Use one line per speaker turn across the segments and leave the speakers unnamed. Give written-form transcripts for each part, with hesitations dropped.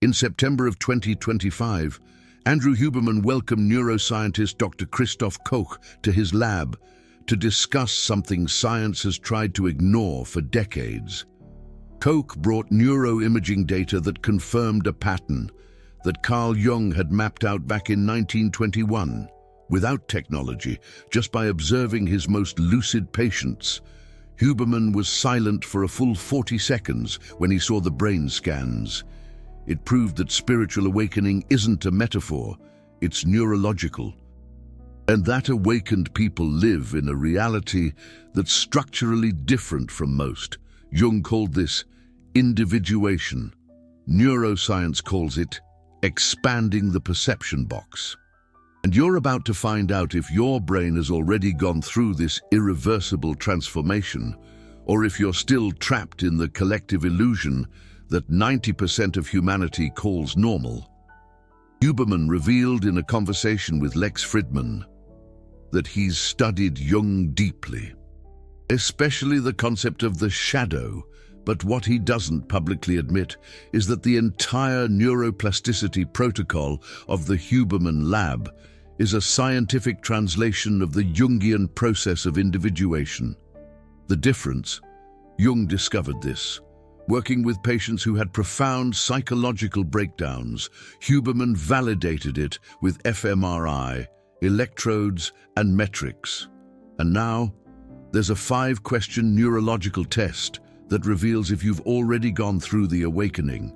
In September of 2025, Andrew Huberman welcomed neuroscientist Dr. Christoph Koch to his lab to discuss something science has tried to ignore for decades. Koch brought neuroimaging data that confirmed a pattern that Carl Jung had mapped out back in 1921. Without technology, just by observing his most lucid patients, Huberman was silent for a full 40 seconds when he saw the brain scans. It proved that spiritual awakening isn't a metaphor, it's neurological. And that awakened people live in a reality that's structurally different from most. Jung called this individuation. Neuroscience calls it expanding the perception box. And you're about to find out if your brain has already gone through this irreversible transformation, or if you're still trapped in the collective illusion that 90% of humanity calls normal. Huberman revealed in a conversation with Lex Fridman that he's studied Jung deeply, especially the concept of the shadow. But what he doesn't publicly admit is that the entire neuroplasticity protocol of the Huberman lab is a scientific translation of the Jungian process of individuation. The difference? Jung discovered this. Working with patients who had profound psychological breakdowns, Huberman validated it with fMRI, electrodes, and metrics. And now, there's a 5-question neurological test that reveals if you've already gone through the awakening,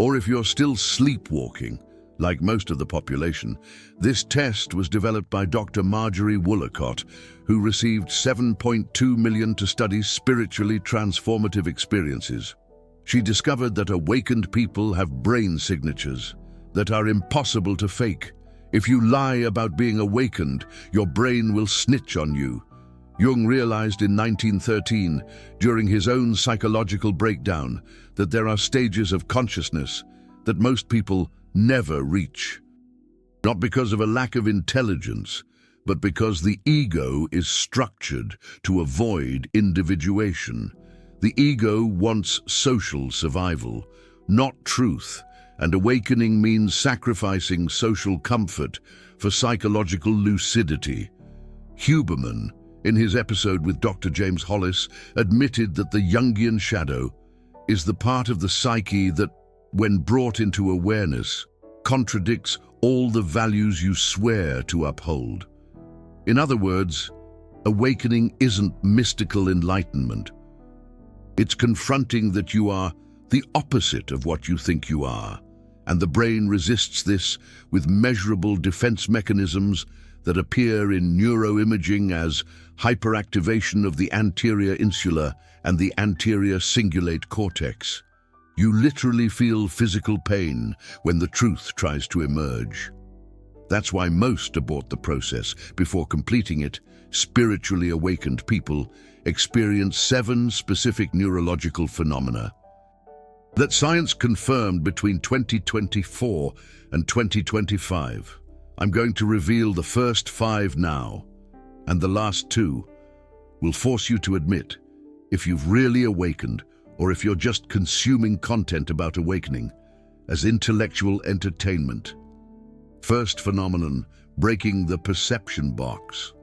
or if you're still sleepwalking, like most of the population. This test was developed by Dr. Marjorie Woolacott, who received $7.2 million to study spiritually transformative experiences. She discovered that awakened people have brain signatures that are impossible to fake. If you lie about being awakened, your brain will snitch on you. Jung realized in 1913, during his own psychological breakdown, that there are stages of consciousness that most people never reach. Not because of a lack of intelligence, but because the ego is structured to avoid individuation. The ego wants social survival, not truth, and awakening means sacrificing social comfort for psychological lucidity. Huberman, in his episode with Dr. James Hollis, admitted that the Jungian shadow is the part of the psyche that, when brought into awareness, contradicts all the values you swear to uphold. In other words, awakening isn't mystical enlightenment. It's confronting that you are the opposite of what you think you are, and the brain resists this with measurable defense mechanisms that appear in neuroimaging as hyperactivation of the anterior insula and the anterior cingulate cortex. You literally feel physical pain when the truth tries to emerge. That's why most abort the process before completing it. Spiritually awakened people experience 7 specific neurological phenomena that science confirmed between 2024 and 2025. I'm going to reveal the first 5 now, and the last 2 will force you to admit if you've really awakened or if you're just consuming content about awakening as intellectual entertainment. First phenomenon, breaking the perception box.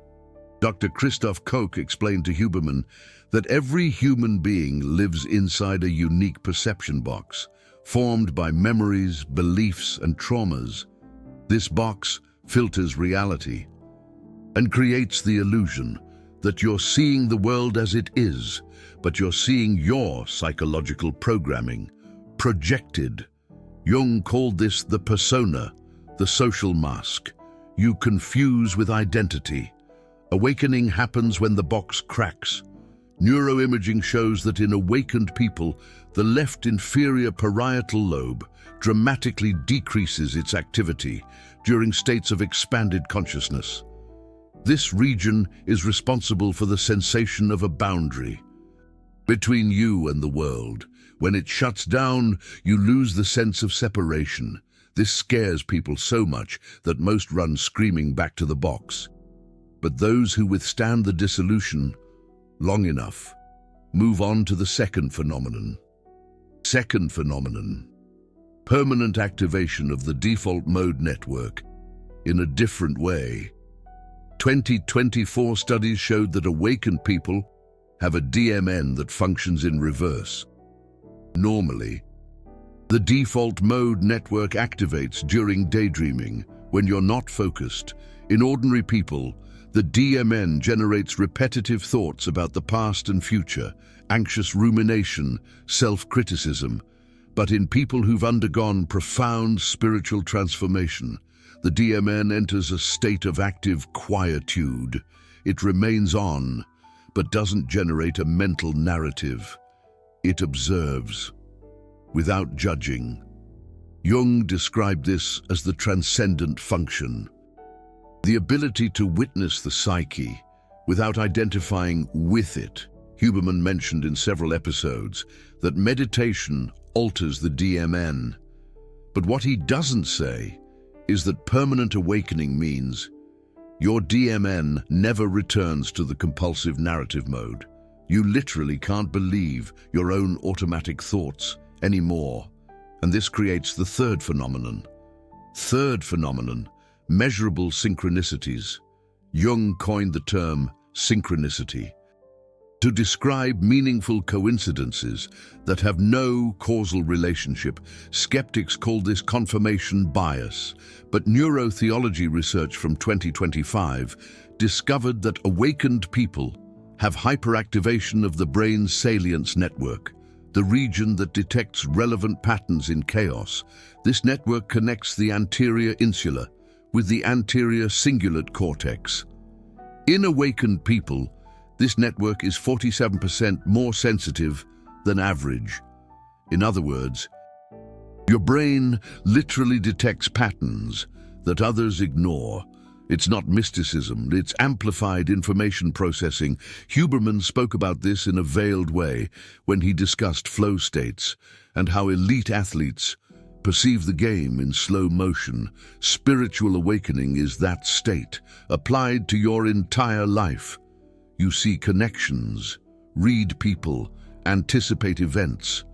Dr. Christoph Koch explained to Huberman that every human being lives inside a unique perception box, formed by memories, beliefs, and traumas. This box filters reality and creates the illusion that you're seeing the world as it is, but you're seeing your psychological programming, projected. Jung called this the persona, the social mask. You confuse with identity. Awakening happens when the box cracks. Neuroimaging shows that in awakened people, the left inferior parietal lobe dramatically decreases its activity during states of expanded consciousness. This region is responsible for the sensation of a boundary between you and the world. When it shuts down, you lose the sense of separation. This scares people so much that most run screaming back to the box. But those who withstand the dissolution long enough move on to the second phenomenon. permanent activation of the default mode network in a different way. 2024 studies showed that awakened people have a DMN that functions in reverse. Normally, the default mode network activates during daydreaming when you're not focused. In ordinary people, the DMN generates repetitive thoughts about the past and future, anxious rumination, self-criticism. But in people who've undergone profound spiritual transformation, the DMN enters a state of active quietude. It remains on, but doesn't generate a mental narrative. It observes, without judging. Jung described this as the transcendent function, the ability to witness the psyche without identifying with it. Huberman mentioned in several episodes that meditation alters the DMN. But what he doesn't say is that permanent awakening means your DMN never returns to the compulsive narrative mode. You literally can't believe your own automatic thoughts anymore. And this creates the third phenomenon. Measurable synchronicities. Jung coined the term synchronicity to describe meaningful coincidences that have no causal relationship. Skeptics call this confirmation bias, but neurotheology research from 2025 discovered that awakened people have hyperactivation of the brain's salience network, the region that detects relevant patterns in chaos. This network connects the anterior insula with the anterior cingulate cortex. In awakened people, this network is 47% more sensitive than average. In other words, your brain literally detects patterns that others ignore. It's not mysticism, it's amplified information processing. Huberman spoke about this in a veiled way when he discussed flow states and how elite athletes perceive the game in slow motion. Spiritual awakening is that state, applied to your entire life. You see connections, read people, anticipate events,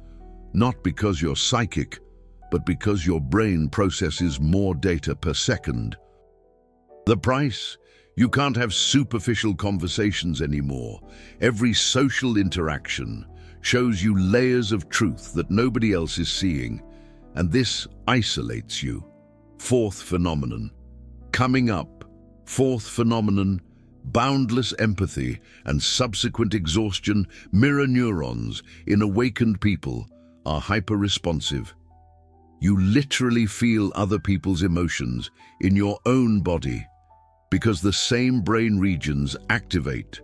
not because you're psychic, but because your brain processes more data per second. The price? You can't have superficial conversations anymore. Every social interaction shows you layers of truth that nobody else is seeing, and this isolates you. Fourth phenomenon. Coming up. Fourth phenomenon. Boundless empathy and subsequent exhaustion. Mirror neurons in awakened people are hyper-responsive. You literally feel other people's emotions in your own body because the same brain regions activate.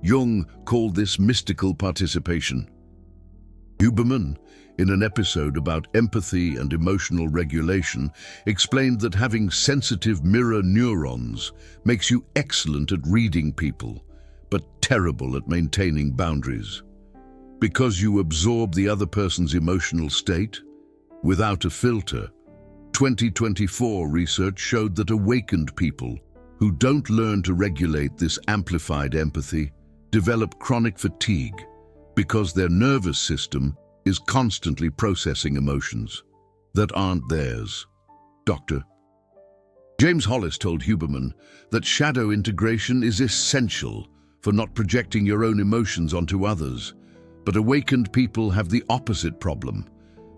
Jung called this mystical participation. Huberman, in an episode about empathy and emotional regulation, explained that having sensitive mirror neurons makes you excellent at reading people, but terrible at maintaining boundaries. Because you absorb the other person's emotional state without a filter. 2024 research showed that awakened people who don't learn to regulate this amplified empathy develop chronic fatigue because their nervous system is constantly processing emotions that aren't theirs. Dr. James Hollis told Huberman that shadow integration is essential for not projecting your own emotions onto others. But awakened people have the opposite problem.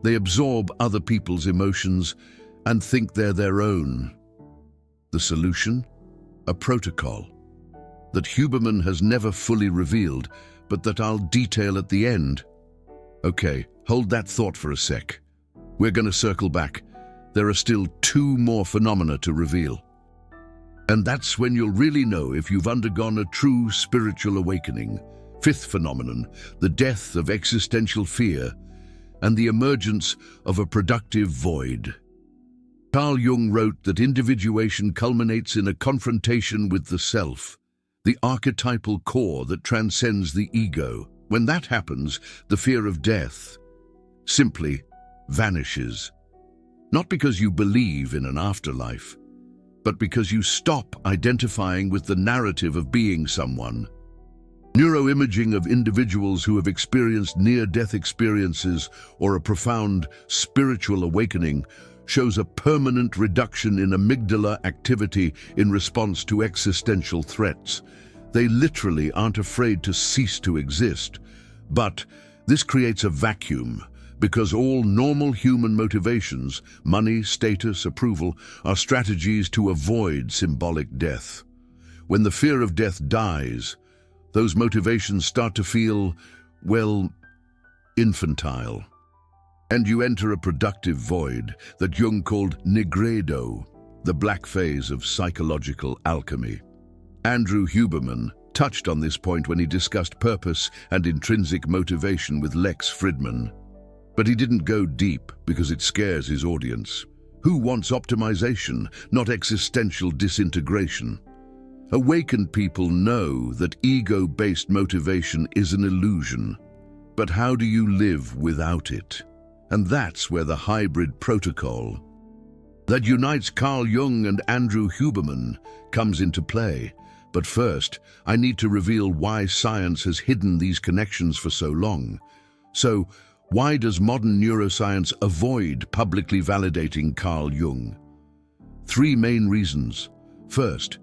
They absorb other people's emotions and think they're their own. The solution? A protocol that Huberman has never fully revealed, but that I'll detail at the end. Okay, hold that thought for a sec. We're going to circle back. There are still 2 more phenomena to reveal. And that's when you'll really know if you've undergone a true spiritual awakening. 5th phenomenon, the death of existential fear and the emergence of a productive void. Carl Jung wrote that individuation culminates in a confrontation with the self, the archetypal core that transcends the ego. When that happens, the fear of death simply vanishes. Not because you believe in an afterlife, but because you stop identifying with the narrative of being someone. Neuroimaging of individuals who have experienced near-death experiences or a profound spiritual awakening shows a permanent reduction in amygdala activity in response to existential threats. They literally aren't afraid to cease to exist. But this creates a vacuum, because all normal human motivations, money, status, approval, are strategies to avoid symbolic death. When the fear of death dies, those motivations start to feel, well, infantile. And you enter a productive void that Jung called nigredo, the black phase of psychological alchemy. Andrew Huberman touched on this point when he discussed purpose and intrinsic motivation with Lex Fridman. But he didn't go deep because it scares his audience. Who wants optimization, not existential disintegration? Awakened people know that ego-based motivation is an illusion. But how do you live without it? And that's where the hybrid protocol that unites Carl Jung and Andrew Huberman comes into play. But first, I need to reveal why science has hidden these connections for so long. So, why does modern neuroscience avoid publicly validating Carl Jung? 3 main reasons. First,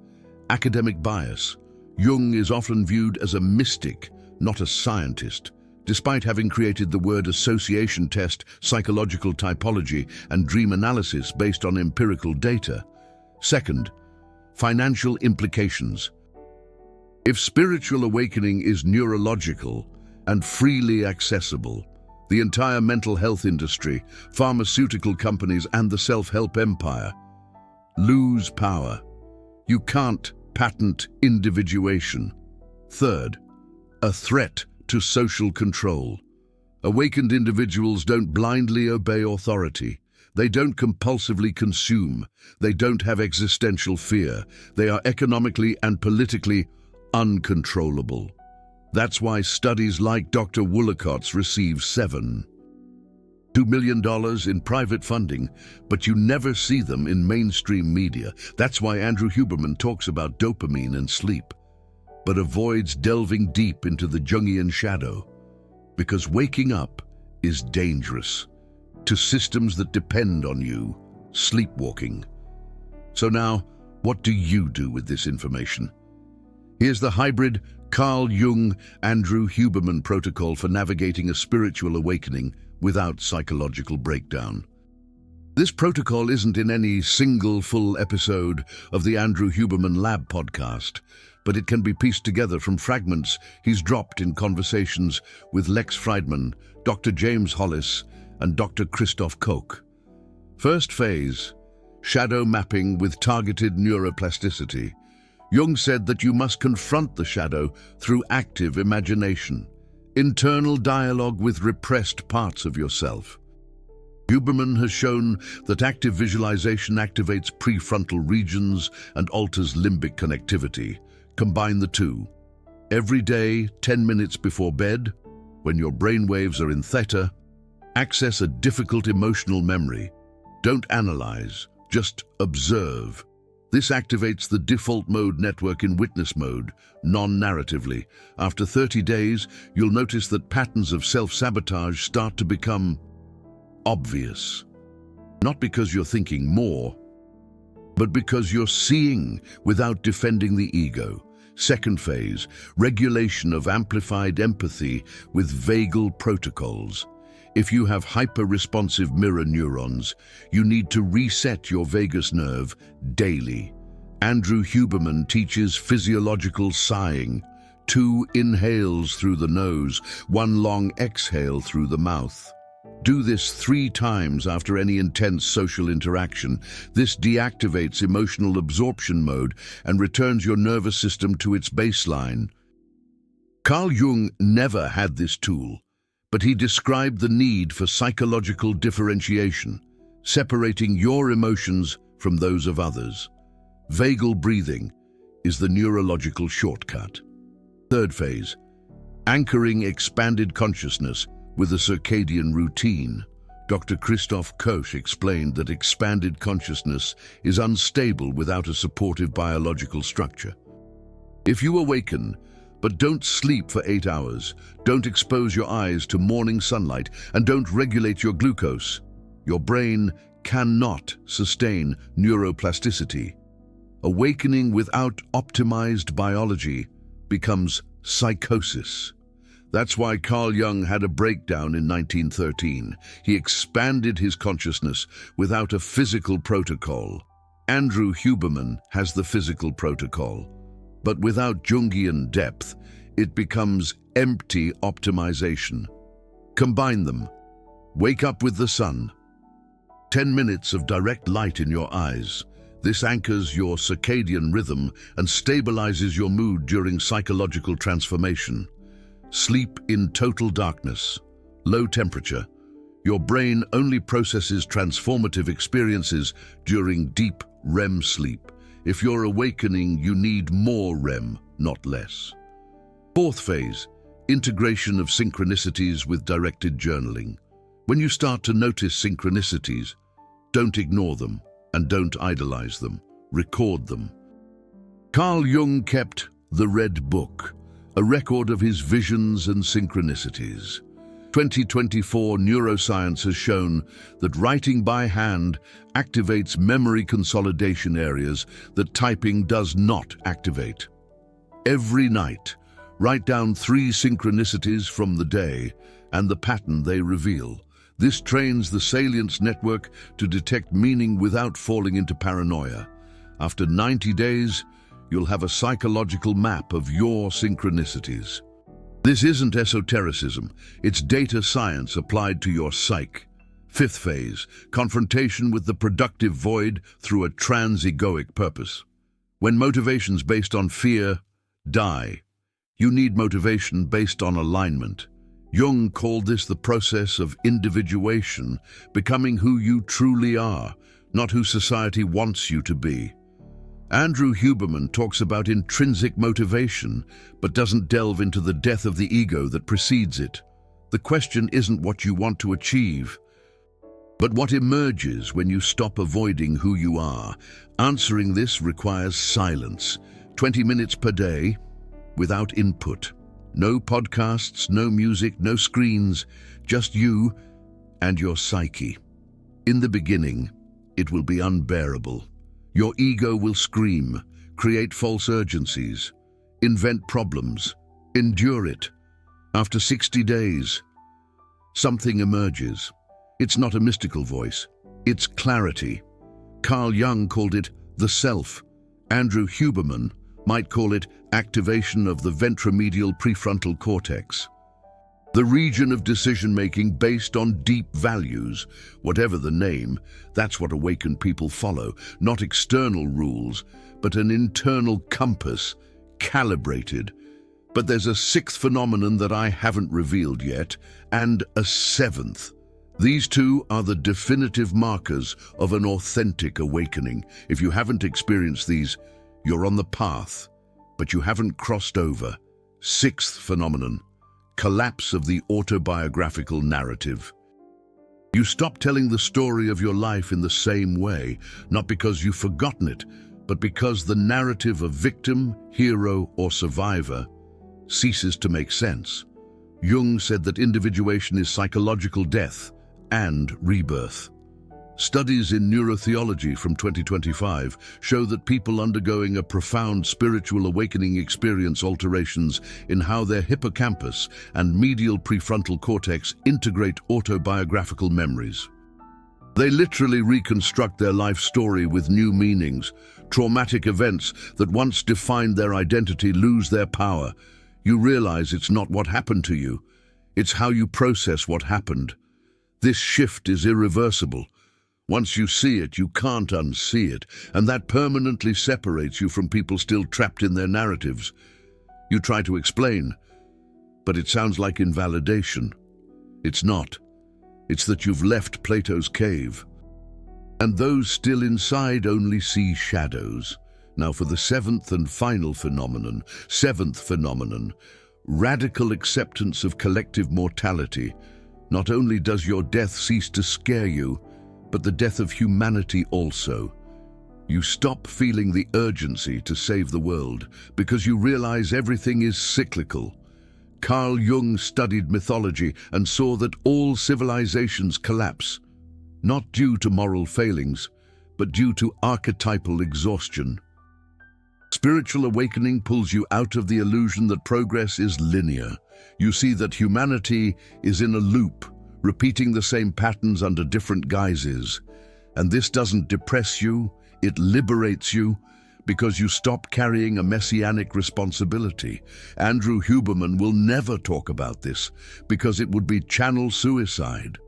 academic bias. Jung is often viewed as a mystic, not a scientist, despite having created the word association test, psychological typology, and dream analysis based on empirical data. Second, financial implications. If spiritual awakening is neurological and freely accessible, the entire mental health industry, pharmaceutical companies, and the self-help empire lose power. You can't patent individuation. Third, a threat to social control. Awakened individuals don't blindly obey authority. They don't compulsively consume. They don't have existential fear. They are economically and politically uncontrollable. That's why studies like Dr. Woolacott's receive $7.2 million in private funding, but you never see them in mainstream media. That's why Andrew Huberman talks about dopamine and sleep, but avoids delving deep into the Jungian shadow, because waking up is dangerous to systems that depend on you, sleepwalking. So now, what do you do with this information? Here's the hybrid Carl Jung, Andrew Huberman protocol for navigating a spiritual awakening without psychological breakdown. This protocol isn't in any single full episode of the Andrew Huberman Lab podcast, but it can be pieced together from fragments he's dropped in conversations with Lex Fridman, Dr. James Hollis, and Dr. Christoph Koch. First phase, shadow mapping with targeted neuroplasticity. Jung said that you must confront the shadow through active imagination, internal dialogue with repressed parts of yourself. Huberman has shown that active visualization activates prefrontal regions and alters limbic connectivity. Combine the two. Every day, 10 minutes before bed, when your brainwaves are in theta, access a difficult emotional memory. Don't analyze, just observe. This activates the default mode network in witness mode, non-narratively. After 30 days, you'll notice that patterns of self-sabotage start to become obvious. Not because you're thinking more, but because you're seeing without defending the ego. Second phase, regulation of amplified empathy with vagal protocols. If you have hyper-responsive mirror neurons, you need to reset your vagus nerve daily. Andrew Huberman teaches physiological sighing. 2 inhales through the nose, 1 long exhale through the mouth. Do this 3 times after any intense social interaction. This deactivates emotional absorption mode and returns your nervous system to its baseline. Carl Jung never had this tool, but he described the need for psychological differentiation, separating your emotions from those of others. Vagal breathing is the neurological shortcut. Third phase, anchoring expanded consciousness with a circadian routine. Dr. Christoph Koch explained that expanded consciousness is unstable without a supportive biological structure. If you awaken, But don't sleep for 8 hours. Don't expose your eyes to morning sunlight, and don't regulate your glucose. Your brain cannot sustain neuroplasticity. Awakening without optimized biology becomes psychosis. That's why Carl Jung had a breakdown in 1913. He expanded his consciousness without a physical protocol. Andrew Huberman has the physical protocol. But without Jungian depth, it becomes empty optimization. Combine them. Wake up with the sun. 10 minutes of direct light in your eyes. This anchors your circadian rhythm and stabilizes your mood during psychological transformation. Sleep in total darkness, low temperature. Your brain only processes transformative experiences during deep REM sleep. If you're awakening, you need more REM, not less. Fourth phase, integration of synchronicities with directed journaling. When you start to notice synchronicities, don't ignore them and don't idolize them. Record them. Carl Jung kept the Red Book, a record of his visions and synchronicities. 2024 neuroscience has shown that writing by hand activates memory consolidation areas that typing does not activate. Every night, write down 3 synchronicities from the day and the pattern they reveal. This trains the salience network to detect meaning without falling into paranoia. After 90 days, you'll have a psychological map of your synchronicities. This isn't esotericism, it's data science applied to your psyche. Fifth phase, confrontation with the productive void through a trans-egoic purpose. When motivations based on fear die, you need motivation based on alignment. Jung called this the process of individuation, becoming who you truly are, not who society wants you to be. Andrew Huberman talks about intrinsic motivation, but doesn't delve into the death of the ego that precedes it. The question isn't what you want to achieve, but what emerges when you stop avoiding who you are. Answering this requires silence, 20 minutes per day, without input. No podcasts, no music, no screens, just you and your psyche. In the beginning, it will be unbearable. Your ego will scream, create false urgencies, invent problems, endure it. After 60 days, something emerges. It's not a mystical voice, it's clarity. Carl Jung called it the self. Andrew Huberman might call it activation of the ventromedial prefrontal cortex. The region of decision-making based on deep values, whatever the name, that's what awakened people follow. Not external rules, but an internal compass, calibrated. But there's a sixth phenomenon that I haven't revealed yet, and a seventh. These two are the definitive markers of an authentic awakening. If you haven't experienced these, you're on the path, but you haven't crossed over. Sixth phenomenon. Collapse of the autobiographical narrative. You stop telling the story of your life in the same way, not because you've forgotten it, but because the narrative of victim, hero, or survivor ceases to make sense. Jung said that individuation is psychological death and rebirth. Studies in neurotheology from 2025 show that people undergoing a profound spiritual awakening experience alterations in how their hippocampus and medial prefrontal cortex integrate autobiographical memories. They literally reconstruct their life story with new meanings. Traumatic events that once defined their identity lose their power. You realize it's not what happened to you, it's how you process what happened. This shift is irreversible. Once you see it, you can't unsee it, and that permanently separates you from people still trapped in their narratives. You try to explain, but it sounds like invalidation. It's not. It's that you've left Plato's cave, and those still inside only see shadows. Now for the seventh and final phenomenon. Seventh phenomenon, radical acceptance of collective mortality. Not only does your death cease to scare you, but the death of humanity also. You stop feeling the urgency to save the world because you realize everything is cyclical. Carl Jung studied mythology and saw that all civilizations collapse, not due to moral failings, but due to archetypal exhaustion. Spiritual awakening pulls you out of the illusion that progress is linear. You see that humanity is in a loop, repeating the same patterns under different guises. And this doesn't depress you, it liberates you, because you stop carrying a messianic responsibility. Andrew Huberman will never talk about this, because it would be channel suicide.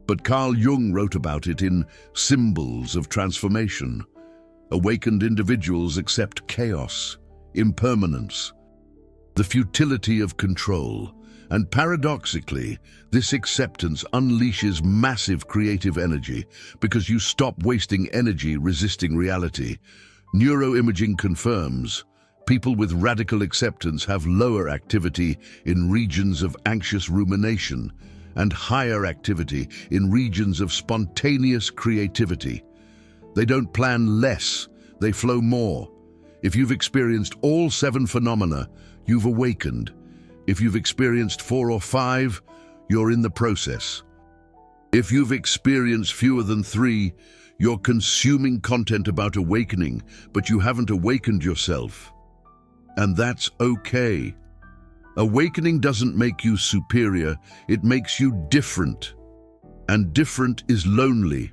But Carl Jung wrote about it in Symbols of Transformation. Awakened individuals accept chaos, impermanence, the futility of control, and paradoxically, this acceptance unleashes massive creative energy because you stop wasting energy resisting reality. Neuroimaging confirms people with radical acceptance have lower activity in regions of anxious rumination and higher activity in regions of spontaneous creativity. They don't plan less, they flow more. If you've experienced all 7 phenomena, you've awakened. If you've experienced 4 or 5, you're in the process. If you've experienced fewer than 3, you're consuming content about awakening, but you haven't awakened yourself. And that's okay. Awakening doesn't make you superior, it makes you different. And different is lonely.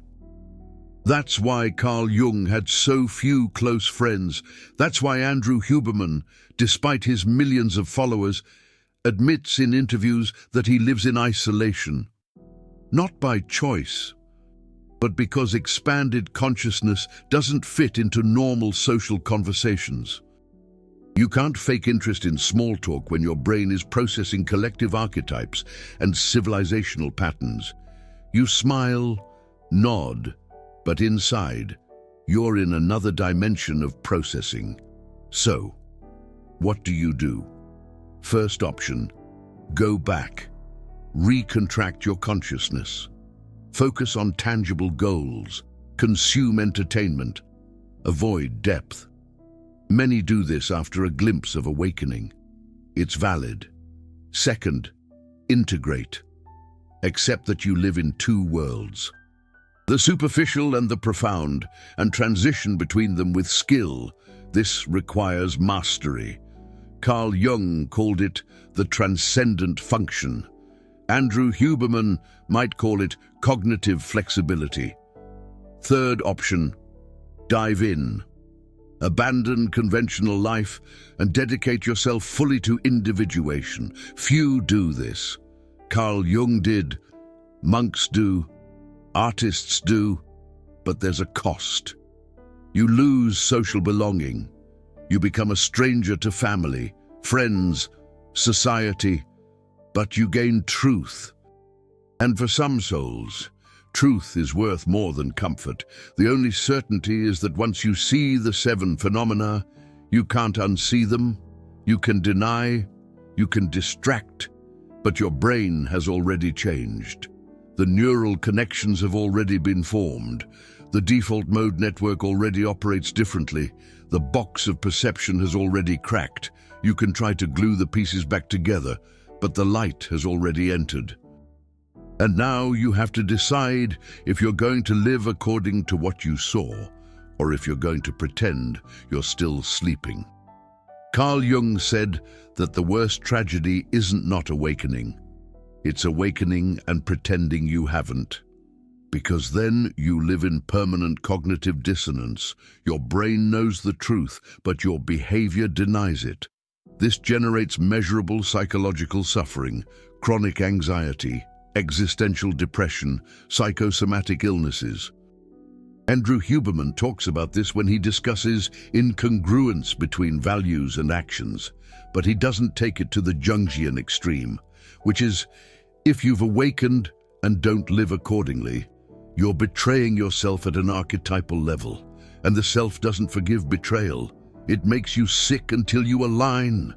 That's why Carl Jung had so few close friends. That's why Andrew Huberman, despite his millions of followers, admits in interviews that he lives in isolation. Not by choice, but because expanded consciousness doesn't fit into normal social conversations. You can't fake interest in small talk when your brain is processing collective archetypes and civilizational patterns. You smile, nod, but inside, you're in another dimension of processing. So, what do? First option, go back. Recontract your consciousness. Focus on tangible goals. Consume entertainment. Avoid depth. Many do this after a glimpse of awakening. It's valid. Second, integrate. Accept that you live in 2 worlds. The superficial and the profound, and transition between them with skill. This requires mastery. Carl Jung called it the transcendent function. Andrew Huberman might call it cognitive flexibility. Third option, dive in. Abandon conventional life and dedicate yourself fully to individuation. Few do this. Carl Jung did, monks do, artists do, but there's a cost. You lose social belonging. You become a stranger to family, friends, society, but you gain truth. And for some souls, truth is worth more than comfort. The only certainty is that once you see the 7 phenomena, you can't unsee them. You can deny, you can distract, but your brain has already changed. The neural connections have already been formed. The default mode network already operates differently. The box of perception has already cracked. You can try to glue the pieces back together, but the light has already entered. And now you have to decide if you're going to live according to what you saw, or if you're going to pretend you're still sleeping. Carl Jung said that the worst tragedy isn't not awakening. It's awakening and pretending you haven't. Because then you live in permanent cognitive dissonance. Your brain knows the truth, but your behavior denies it. This generates measurable psychological suffering, chronic anxiety, existential depression, psychosomatic illnesses. Andrew Huberman talks about this when he discusses incongruence between values and actions, but he doesn't take it to the Jungian extreme, which is, if you've awakened and don't live accordingly, you're betraying yourself at an archetypal level, and the self doesn't forgive betrayal. It makes you sick until you align.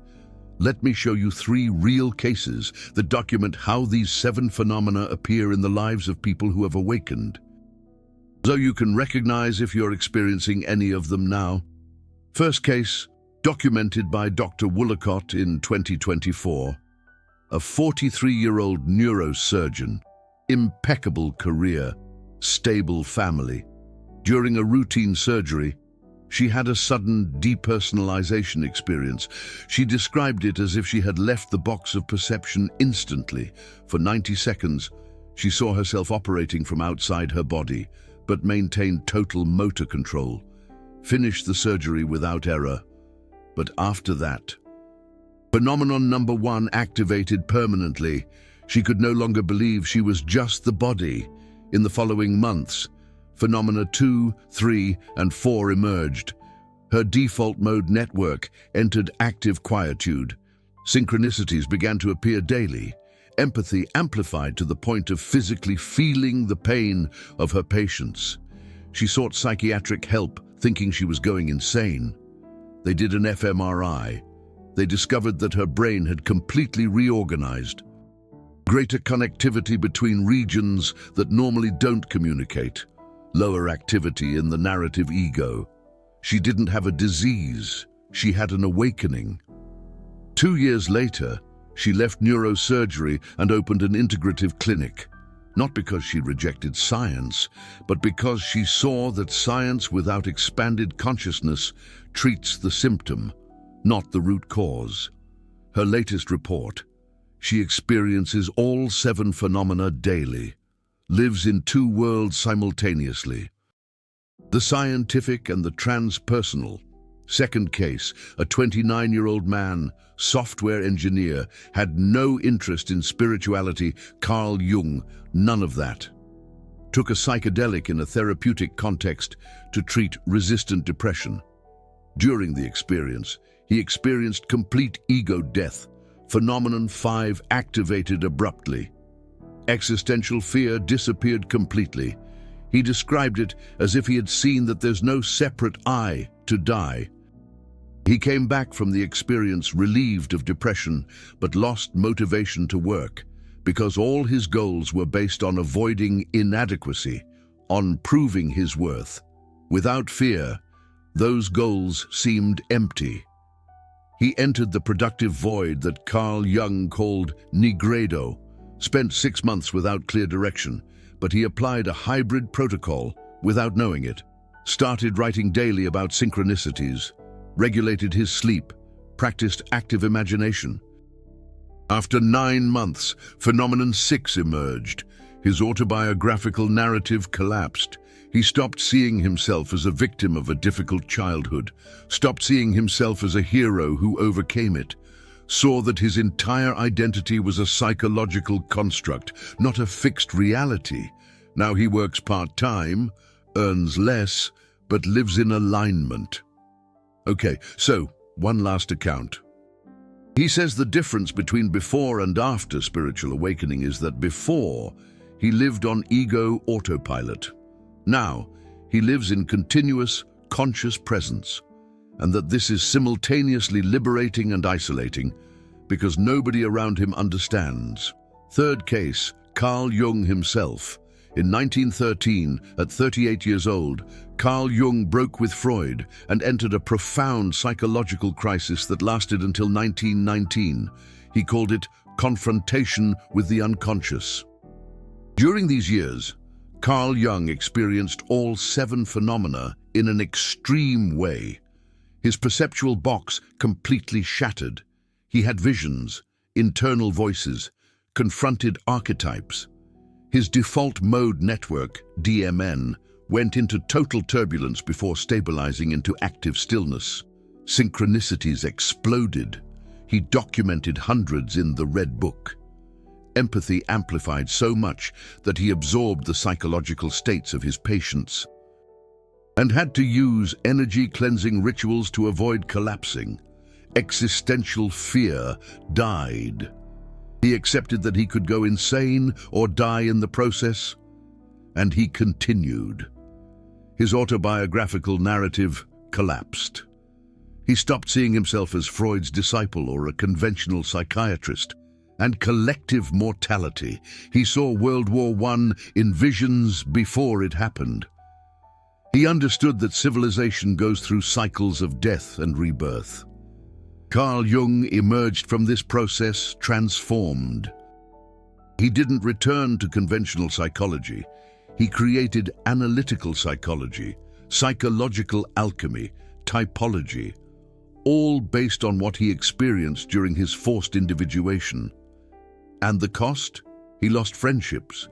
Let me show you 3 real cases that document how these 7 phenomena appear in the lives of people who have awakened. So you can recognize if you're experiencing any of them now. First case, documented by Dr. Woolacott in 2024. A 43-year-old neurosurgeon, impeccable career, stable family. During a routine surgery, she had a sudden depersonalization experience. She described it as if she had left the box of perception instantly. For 90 seconds, she saw herself operating from outside her body, but maintained total motor control. Finished the surgery without error. But after that, phenomenon number 1 activated permanently. She could no longer believe she was just the body. In the following months, phenomena 2, 3, and 4 emerged. Her default mode network entered active quietude. Synchronicities began to appear daily. Empathy amplified to the point of physically feeling the pain of her patients. She sought psychiatric help, thinking she was going insane. They did an fMRI. They discovered that her brain had completely reorganized. Greater connectivity between regions that normally don't communicate. Lower activity in the narrative ego. She didn't have a disease. She had an awakening. 2 years later, she left neurosurgery and opened an integrative clinic. Not because she rejected science, but because she saw that science without expanded consciousness treats the symptom, not the root cause. Her latest report: she experiences all 7 phenomena daily, lives in 2 worlds simultaneously. The scientific and the transpersonal. Second case, a 29-year-old man, software engineer, had no interest in spirituality. Carl Jung, none of that. Took a psychedelic in a therapeutic context to treat resistant depression. During the experience, he experienced complete ego death. Phenomenon 5 activated abruptly. Existential fear disappeared completely. He described it as if he had seen that there's no separate I to die. He came back from the experience relieved of depression, but lost motivation to work, because all his goals were based on avoiding inadequacy, on proving his worth. Without fear, those goals seemed empty. He entered the productive void that Carl Jung called nigredo, spent 6 months without clear direction, but he applied a hybrid protocol without knowing it. Started writing daily about synchronicities, regulated his sleep, practiced active imagination. After 9 months, phenomenon 6 emerged. His autobiographical narrative collapsed. He stopped seeing himself as a victim of a difficult childhood, stopped seeing himself as a hero who overcame it, saw that his entire identity was a psychological construct, not a fixed reality. Now he works part-time, earns less, but lives in alignment. Okay, so one last account. He says the difference between before and after spiritual awakening is that before, he lived on ego autopilot. Now, he lives in continuous, conscious presence, and that this is simultaneously liberating and isolating because nobody around him understands. Third case, Carl Jung himself. In 1913, at 38 years old, Carl Jung broke with Freud and entered a profound psychological crisis that lasted until 1919. He called it confrontation with the unconscious. During these years, Carl Jung experienced all 7 phenomena in an extreme way. His perceptual box completely shattered. He had visions, internal voices, confronted archetypes. His default mode network, DMN, went into total turbulence before stabilizing into active stillness. Synchronicities exploded. He documented hundreds in the Red Book. Empathy amplified so much that he absorbed the psychological states of his patients and had to use energy-cleansing rituals to avoid collapsing. Existential fear died. He accepted that he could go insane or die in the process, and he continued. His autobiographical narrative collapsed. He stopped seeing himself as Freud's disciple or a conventional psychiatrist, and collective mortality. He saw World War I in visions before it happened. He understood that civilization goes through cycles of death and rebirth. Carl Jung emerged from this process transformed. He didn't return to conventional psychology. He created analytical psychology, psychological alchemy, typology, all based on what he experienced during his forced individuation. And the cost? He lost friendships,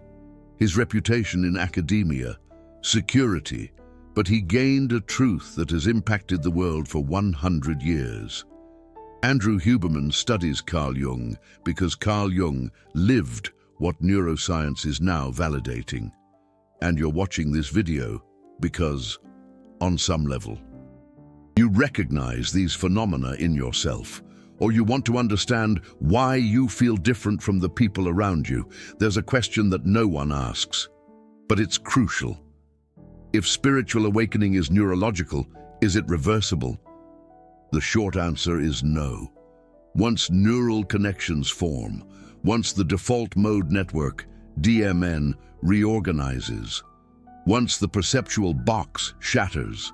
his reputation in academia, security, but he gained a truth that has impacted the world for 100 years. Andrew Huberman studies Carl Jung because Carl Jung lived what neuroscience is now validating. And you're watching this video because, on some level, you recognize these phenomena in yourself, or you want to understand why you feel different from the people around you. There's a question that no one asks, but it's crucial. If spiritual awakening is neurological, is it reversible? The short answer is no. Once neural connections form, once the default mode network, DMN, reorganizes, once the perceptual box shatters,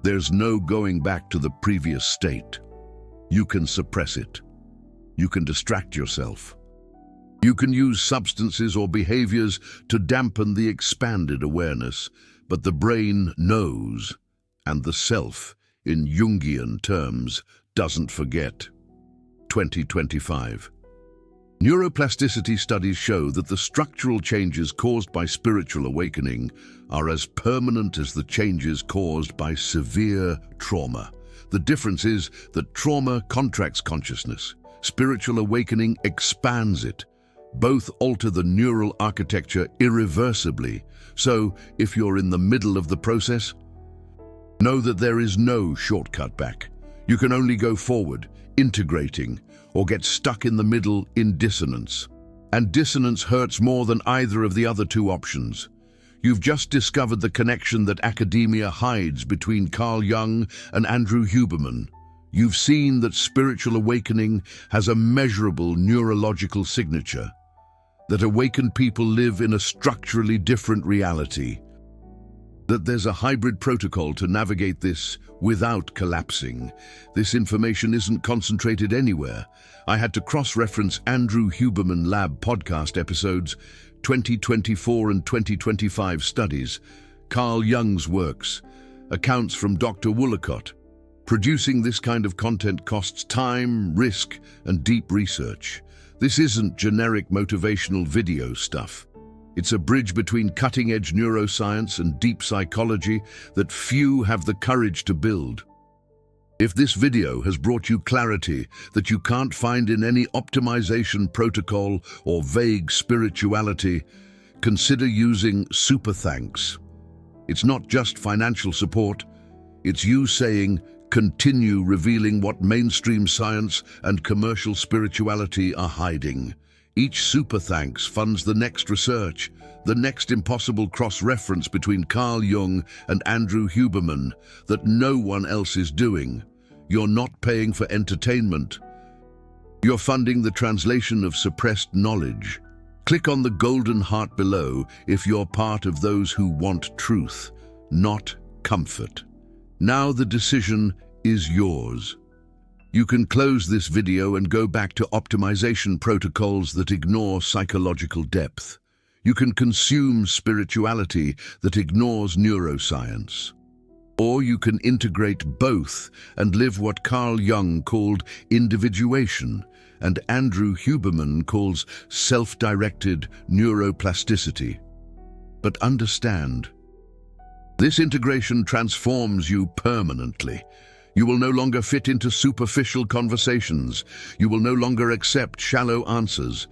there's no going back to the previous state. You can suppress it. You can distract yourself. You can use substances or behaviors to dampen the expanded awareness, but the brain knows, and the self, in Jungian terms, doesn't forget. 2025. Neuroplasticity studies show that the structural changes caused by spiritual awakening are as permanent as the changes caused by severe trauma. The difference is that trauma contracts consciousness. Spiritual awakening expands it. Both alter the neural architecture irreversibly. So, if you're in the middle of the process, know that there is no shortcut back. You can only go forward, integrating, or get stuck in the middle in dissonance. And dissonance hurts more than either of the other two options. You've just discovered the connection that academia hides between Carl Jung and Andrew Huberman. You've seen that spiritual awakening has a measurable neurological signature, that awakened people live in a structurally different reality, that there's a hybrid protocol to navigate this without collapsing. This information isn't concentrated anywhere. I had to cross-reference Andrew Huberman Lab podcast episodes, 2024 and 2025 studies, Carl Jung's works, accounts from Dr. Woolacott. Producing this kind of content costs time, risk, and deep research. This isn't generic motivational video stuff. It's a bridge between cutting-edge neuroscience and deep psychology that few have the courage to build. If this video has brought you clarity that you can't find in any optimization protocol or vague spirituality, consider using Super Thanks. It's not just financial support, it's you saying, continue revealing what mainstream science and commercial spirituality are hiding. Each Super Thanks funds the next research, the next impossible cross-reference between Carl Jung and Andrew Huberman that no one else is doing. You're not paying for entertainment. You're funding the translation of suppressed knowledge. Click on the golden heart below if you're part of those who want truth, not comfort. Now the decision is yours. You can close this video and go back to optimization protocols that ignore psychological depth. You can consume spirituality that ignores neuroscience. Or you can integrate both and live what Carl Jung called individuation and Andrew Huberman calls self-directed neuroplasticity. But understand, this integration transforms you permanently. You will no longer fit into superficial conversations. You will no longer accept shallow answers.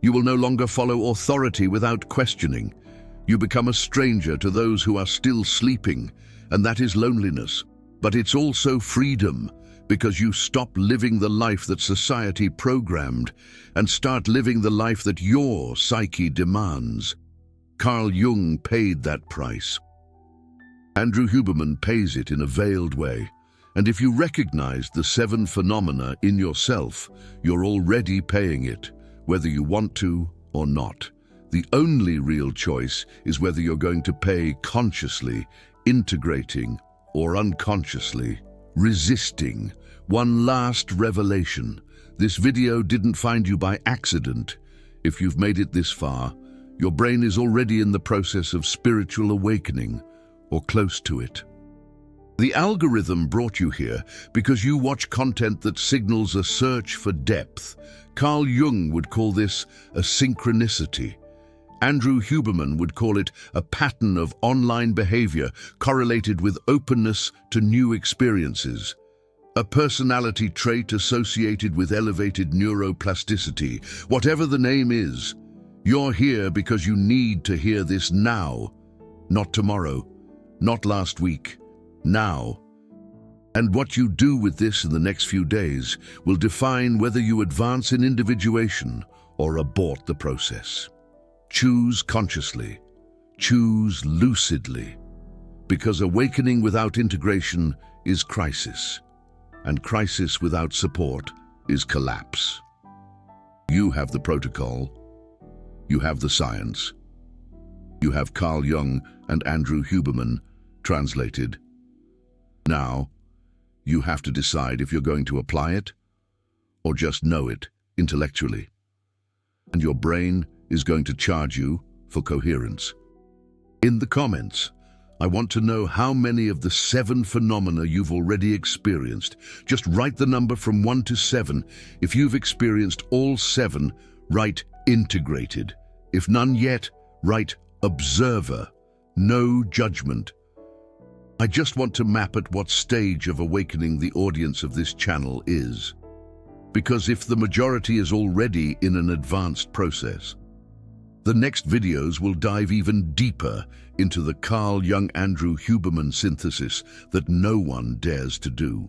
You will no longer follow authority without questioning. You become a stranger to those who are still sleeping, and that is loneliness. But it's also freedom, because you stop living the life that society programmed and start living the life that your psyche demands. Carl Jung paid that price. Andrew Huberman pays it in a veiled way. And if you recognize the 7 phenomena in yourself, you're already paying it, whether you want to or not. The only real choice is whether you're going to pay consciously, integrating, or unconsciously resisting one last revelation. This video didn't find you by accident. If you've made it this far, your brain is already in the process of spiritual awakening, or close to it. The algorithm brought you here because you watch content that signals a search for depth. Carl Jung would call this a synchronicity. Andrew Huberman would call it a pattern of online behavior correlated with openness to new experiences. A personality trait associated with elevated neuroplasticity. Whatever the name is, you're here because you need to hear this now, not tomorrow, not last week, now. And what you do with this in the next few days will define whether you advance in individuation or abort the process. Choose consciously, choose lucidly, because awakening without integration is crisis, and crisis without support is collapse. You have the protocol, you have the science, you have Carl Jung and Andrew Huberman translated. Now, you have to decide if you're going to apply it or just know it intellectually. And your brain is going to charge you for coherence. In the comments, I want to know how many of the 7 phenomena you've already experienced. Just write the number from 1 to 7. If you've experienced all 7, write integrated. If none yet, write observer. No judgment. I just want to map at what stage of awakening the audience of this channel is. Because if the majority is already in an advanced process, the next videos will dive even deeper into the Carl Jung-Andrew Huberman synthesis that no one dares to do.